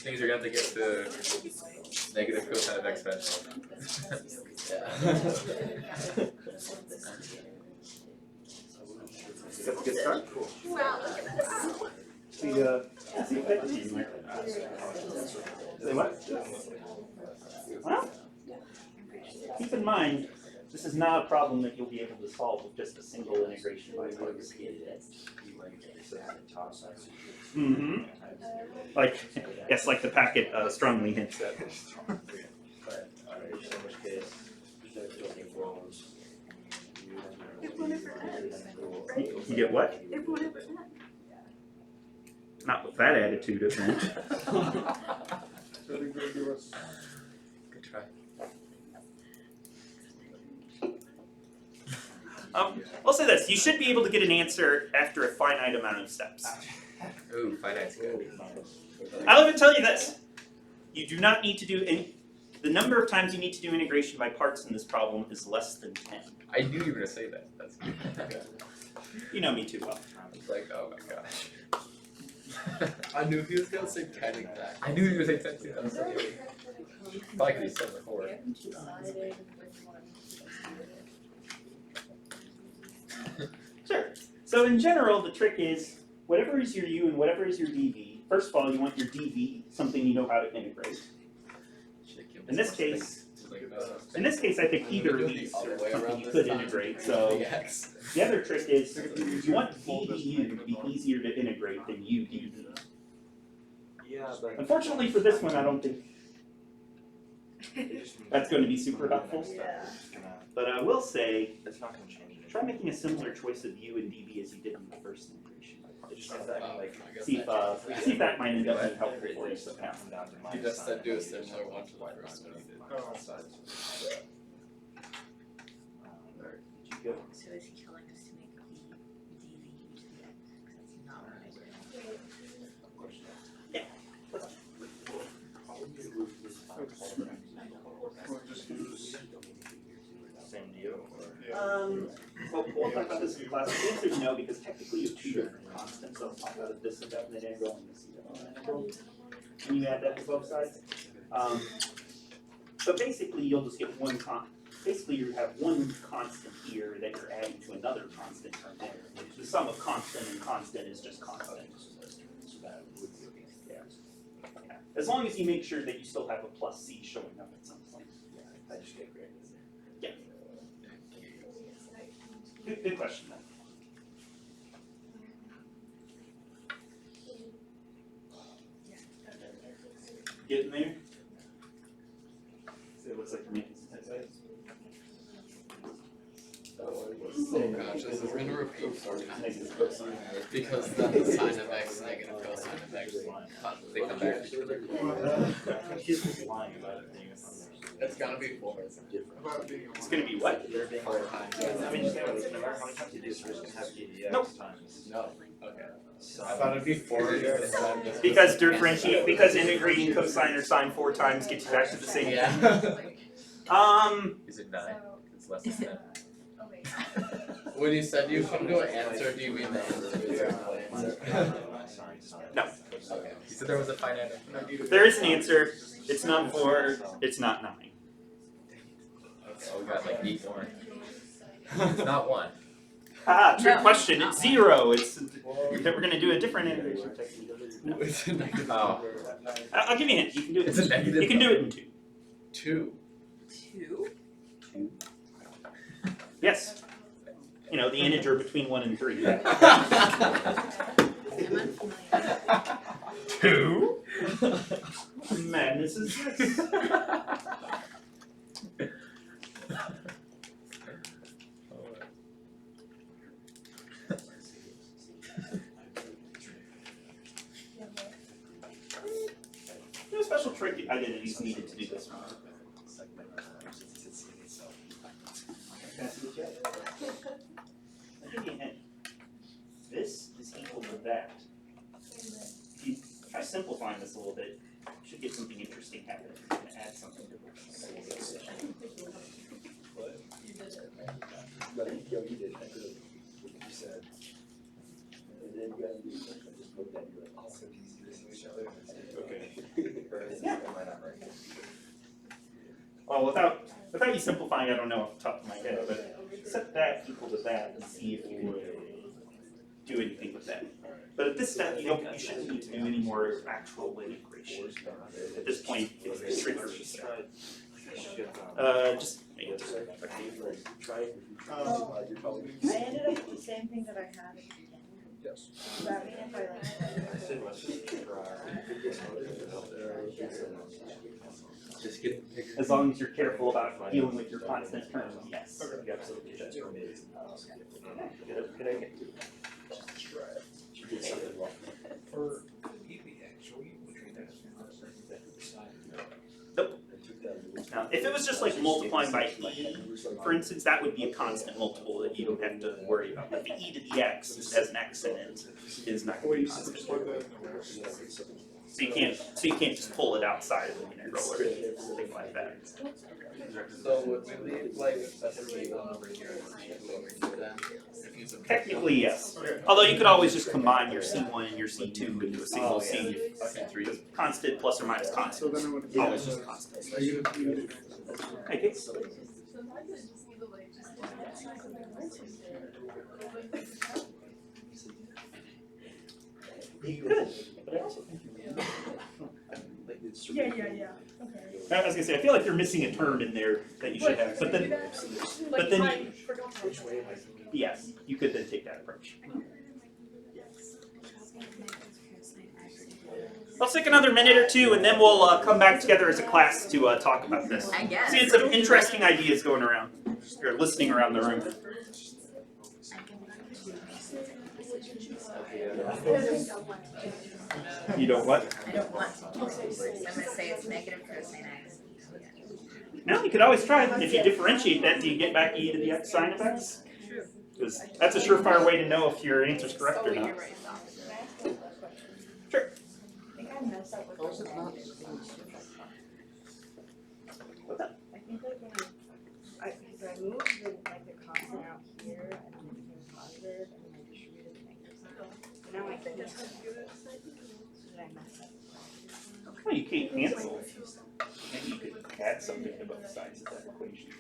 S2: Things you're gonna have to get the negative cosine of x eventually.
S1: That's a good start.
S12: Wow, look at this.
S1: See Say what? Well, keep in mind, this is not a problem that you'll be able to solve with just a single integration by parts. Mm-hmm. Like, yes, like the packet strongly hints at. You get what? Not with that attitude, it won't.
S2: Good try.
S1: I'll say this, you should be able to get an answer after a finite amount of steps.
S2: Ooh, finite's good.
S1: I'll even tell you this, you do not need to do any, the number of times you need to do integration by parts in this problem is less than 10.
S2: I knew you were gonna say that. That's good.
S1: You know me too well.
S2: It's like, oh my gosh.
S3: I knew he was gonna say 10 exactly.
S2: I knew you were gonna say 10 too. That was so good. Probably could have said before.
S1: Sure. So in general, the trick is, whatever is your u and whatever is your dv, first of all, you want your dv, something you know how to integrate. In this case, I think either of these are something you could integrate. So the other trick is, you want dvu to be easier to integrate than u dv. Unfortunately for this one, I don't think that's going to be super helpful. But I will say, try making a similar choice of u and dv as you did in the first integration by See if that might end up being helpful for you somehow.
S3: You just said do a similar one to the first one you did.
S9: So is he telling us to make the DV use the X? Because that's not what I did.
S11: Same deal.
S1: Well, we'll talk about this in class. The answer is no, because technically you have two different constants. So I'll talk about this indefinite integral and this indefinite integral. Can you add that to both sides? But basically, you'll just get one basically you have one constant here that you're adding to another constant term there. The sum of constant and constant is just constant. Yeah. Yeah. As long as you make sure that you still have a plus c showing up at some point.
S5: I just get created.
S1: Yeah. Good question then. Getting there? So it looks like you're making some typos.
S3: Oh gosh, this is gonna repeat 4 times. Because then the sine of x, negative cosine of x, they come back to each other. It's gonna be 4.
S1: It's gonna be what?
S3: 4 times.
S11: I mean, no matter how many times you do this, you're just gonna have EDX
S1: Nope.
S11: times.
S3: No, okay.
S11: I thought it'd be 4 years.
S1: Because differentiate, because integrating cosine or sine 4 times gets you back to the same.
S3: Yeah.
S2: Is it 9? It's less than 10.
S3: When you said you couldn't do an answer, do you mean the answer is your no answer?
S1: No.
S3: Okay.
S2: You said there was a finite.
S1: There is an answer. It's not 4, it's not 9.
S2: Oh, we got like 8 more. It's not 1.
S1: Haha, trick
S9: No.
S1: question, it's 0. It's we're gonna do a different integration technique. No.
S3: It's a negative.
S2: Oh.
S1: I'll give you a hint. You can do it.
S2: It's a negative.
S1: You can do it in 2.
S3: 2.
S9: 2?
S1: Yes. You know, the integer between 1 and 3.
S9: I'm unfamiliar.
S1: 2? Madness is this. No special trick identities needed to do this one. I'll give you a hint. This is equal to that. If you try simplifying this a little bit, you should get something interesting happening. I'm going to add something to this.
S5: But you did that good. What you said. And then you gotta do, I just looked at you like, also easy to see each other. Okay.
S1: Yeah.
S5: Am I not right?
S1: Well, without you simplifying, I don't know off the top of my head, but set that equal to that and see if you do anything with that. But at this step, you shouldn't need to do any more actual integration. At this point, it's a straight through step. Just make it just
S13: I ended up with the same thing that I had at the beginning.
S5: Yes.
S13: Does that mean if I like?
S11: I said, let's just try.
S5: Just get.
S1: as long as you're careful about dealing with your constant terms, yes. You absolutely should.
S5: Could I get to? You did something wrong.
S11: For EBX, should we treat that as
S1: Nope. Now, if it was just like multiplying by e, for instance, that would be a constant multiple that you don't have to worry about. But the e to the x has an x in it is not going to be constant. So you can't just pull it outside of the integral or anything like that.
S3: So would we leave like a C1 over here and C2 over here then? If you subtract
S1: Technically, yes. Although you could always just combine your C1 and your C2 into a single C.
S2: C3.
S1: Constant plus or minus constant. Always just constant. Okay. Good. But I also think
S8: Yeah, okay.
S1: I was gonna say, I feel like you're missing a term in there that you should have, but then,
S8: I forgot to.
S1: yes, you could then take that approach. Let's take another minute or two, and then we'll come back together as a class to talk about this.
S9: I guess.
S1: See, it's some interesting ideas going around, or listening around the room. You don't what?
S9: I don't want to. So I'm gonna say it's negative cosine x.
S1: No, you could always try. If you differentiate that, do you get back e to the x sine of x?
S9: True.
S1: Because that's a surefire way to know if your answer's correct or not. Sure.
S13: I think I messed up with
S3: How is it not?
S13: I think like when I moved the constant out here and then it became positive and then I distributed the negative sign. But now I think it's did I mess up?
S1: Well, you can't cancel. Maybe you could add something to both sides of that equation.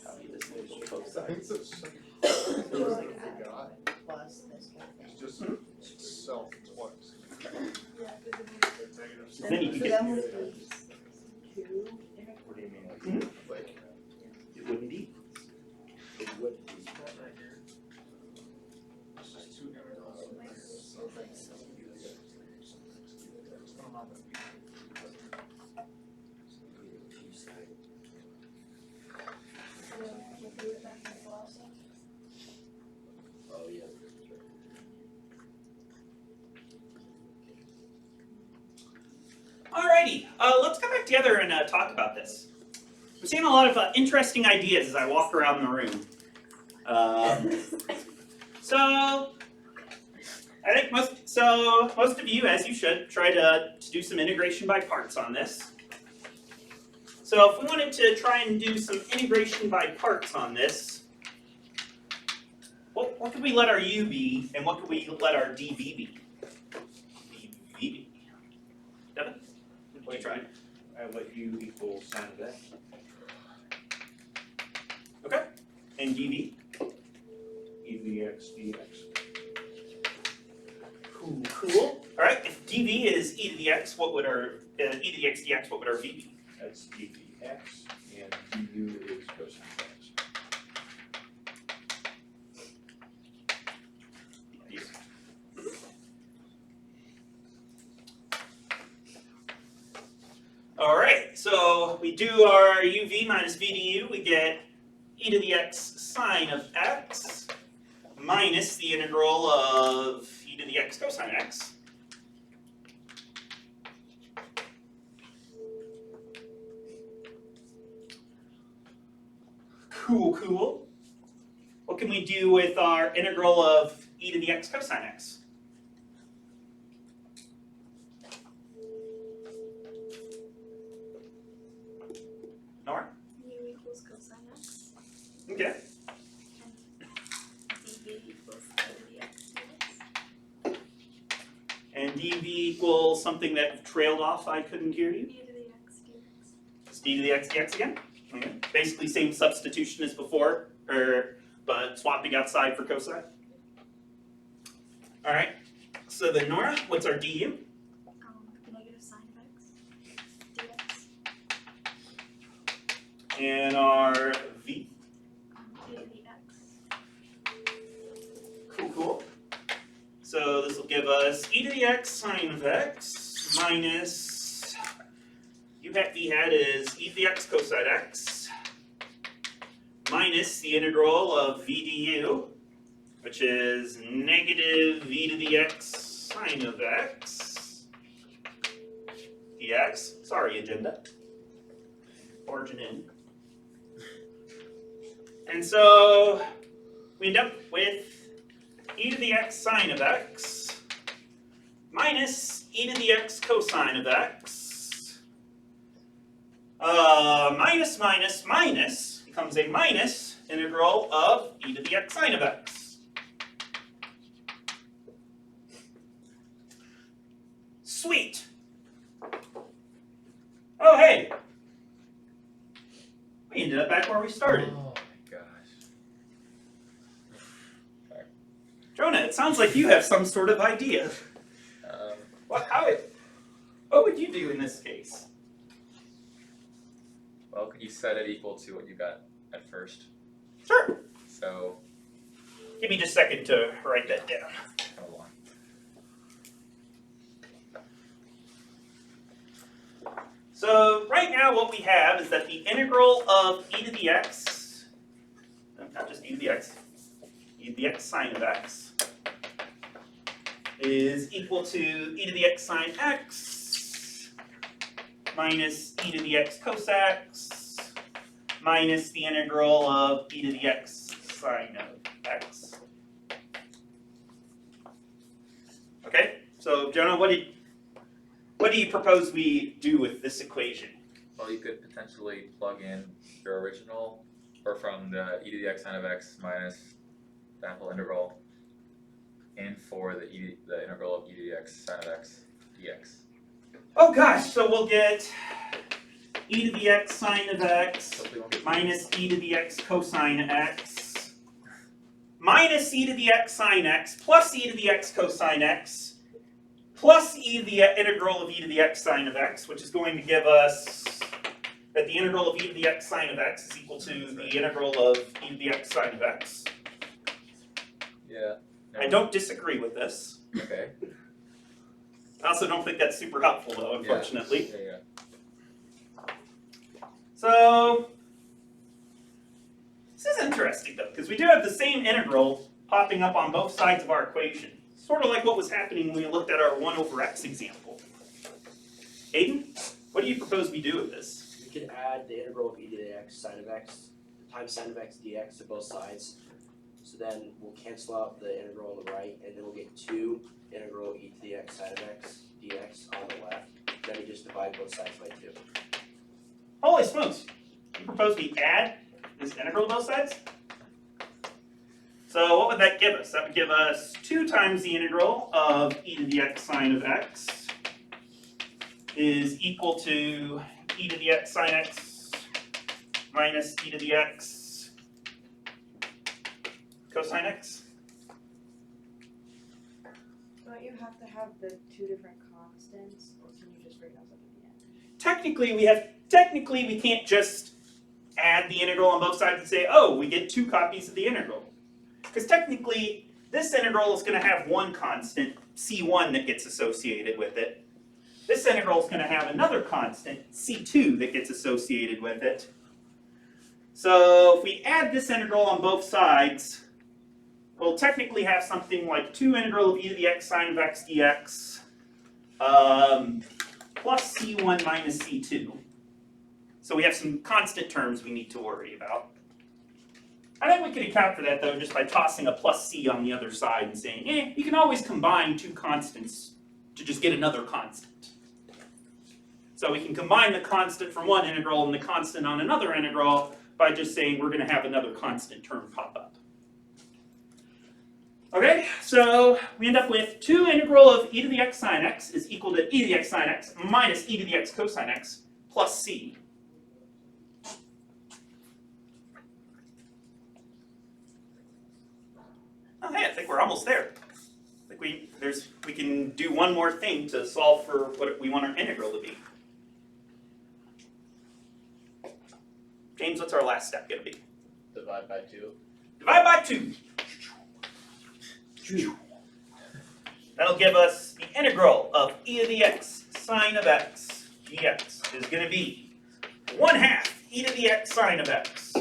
S1: Copy this to both sides.
S13: Plus this kind of thing.
S5: It's just itself twice.
S1: Then you could
S13: So
S1: get.
S13: then with these two,
S5: What do you mean, like,
S1: It wouldn't be.
S5: it would be? Oh, yeah.
S1: Alrighty, let's come back together and talk about this. I'm seeing a lot of interesting ideas as I walk around the room. So, I think most of you, as you should, try to do some integration by parts on this. So if we wanted to try and do some integration by parts on this, what could we let our u be, and what could we let our dv be? dv be. Devin? What you trying?
S11: I let u equal sine of x.
S1: Okay. And dv?
S11: E to the x dx.
S1: Cool. All right. If dv is e to the x, what would our e to the x dx? What would our v be?
S11: That's d dx, and du is cosine of x.
S1: All right. So we do our uv minus v du. We get e to the x sine of x minus the integral of e to the x cosine x. Cool. What can we do with our integral of e to the x cosine x? Nora?
S12: U equals cosine x.
S1: Okay.
S12: dv equals e to the x dx.
S1: And dv equals something that trailed off, I couldn't hear you.
S12: E to the x dx.
S1: It's d to the x dx again. Okay. Basically same substitution as before, but swapping outside for cosine. All right. So then Nora, what's our du?
S12: Negative sine of x dx.
S1: And our v?
S12: E to the x.
S1: Cool. So this will give us e to the x sine of x minus u hat v hat is e to the x cosine x minus the integral of v du, which is negative e to the x sine of x dx. Sorry, agenda. Origin in. And so we end up with e to the x sine of x minus e to the x cosine of x minus becomes a minus integral of e to the x sine of x. Sweet. Oh, hey. We ended up back where we started.
S2: Oh my gosh.
S1: Jonah, it sounds like you have some sort of idea. What would you do in this case?
S2: Well, you set it equal to what you got at first.
S1: Sure.
S2: So,
S1: Give me just a second to write that down.
S2: hold on.
S1: So right now what we have is that the integral of e to the x, just e to the x, e to the x sine of x is equal to e to the x sine x minus e to the x cos x minus the integral of e to the x sine of x. Okay, so Jonah, what do you propose we do with this equation?
S2: Well, you could potentially plug in your original, or from the e to the x sine of x minus that whole integral, and for the integral of e to the x sine of x dx.
S1: Oh gosh, so we'll get e to the x sine of x minus e to the x cosine x minus e to the x sine x plus e to the x cosine x plus e to the integral of e to the x sine of x, which is going to give us that the integral of e to the x sine of x is equal to the integral of e to the x sine of x.
S2: Yeah.
S1: I don't disagree with this.
S2: Okay.
S1: I also don't think that's super helpful though, unfortunately.
S2: Yeah.
S1: So, this is interesting though, because we do have the same integral popping up on both sides of our equation. Sort of like what was happening when we looked at our 1 over x example. Aiden, what do you propose we do with this?
S14: We could add the integral of e to the x sine of x times sine of x dx to both sides. So then we'll cancel out the integral on the right, and then we'll get 2 integral e to the x sine of x dx on the left. Then we just divide both sides by 2.
S1: Holy smokes! You propose we add this integral to both sides? So what would that give us? That would give us 2 times the integral of e to the x sine of x is equal to e to the x sine x minus e to the x cosine x.
S13: Don't you have to have the 2 different constants, or can you just bring those up at the end?
S1: Technically we can't just add the integral on both sides and say, oh, we get 2 copies of the integral. Because technically, this integral is going to have one constant, c1, that gets associated with it. This integral is going to have another constant, c2, that gets associated with it. So if we add this integral on both sides, we'll technically have something like 2 integral of e to the x sine of x dx plus c1 minus c2. So we have some constant terms we need to worry about. I think we could account for that though just by tossing a plus c on the other side and saying, you can always combine 2 constants to just get another constant. So we can combine the constant from one integral and the constant on another integral by just saying we're going to have another constant term pop up. Okay, so we end up with 2 integral of e to the x sine x is equal to e to the x sine x minus e to the x cosine x plus c. Oh, hey, I think we're almost there. I think we can do one more thing to solve for what we want our integral to be. James, what's our last step going to be?
S3: Divide by 2.
S1: Divide by 2. That'll give us the integral of e to the x sine of x dx is going to be 1/2 e to the x sine of x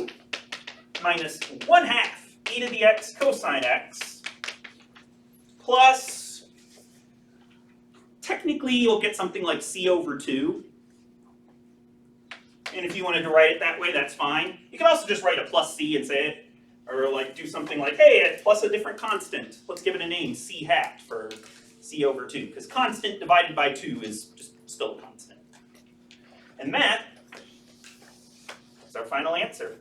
S1: minus 1/2 e to the x cosine x plus, technically you'll get something like c over 2. And if you wanted to write it that way, that's fine. You can also just write a plus c and say it. Or like do something like, hey, it's plus a different constant. Let's give it a name, c hat for c over 2. Because constant divided by 2 is just still a constant. And that is our final answer.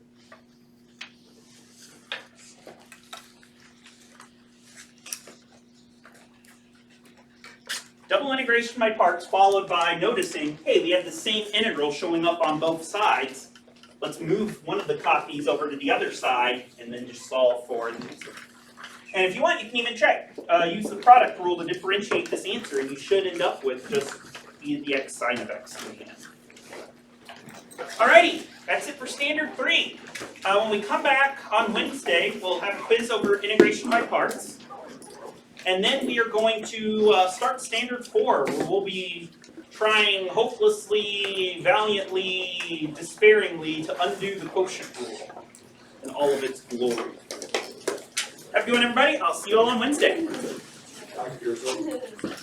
S1: Double integration by parts followed by noticing, hey, we have the same integral showing up on both sides. Let's move one of the copies over to the other side and then just solve for the answer. And if you want, you can even check. Use the product rule to differentiate this answer, and you should end up with just e to the x sine of x in the end. Alrighty, that's it for standard 3. When we come back on Wednesday, we'll have a quiz over integration by parts. And then we are going to start standard 4, where we'll be trying hopelessly, valiantly, despairingly to undo the quotient rule. in all of its glory. Have a good one, everybody. I'll see you all on Wednesday.
S5: Dr. Pearson?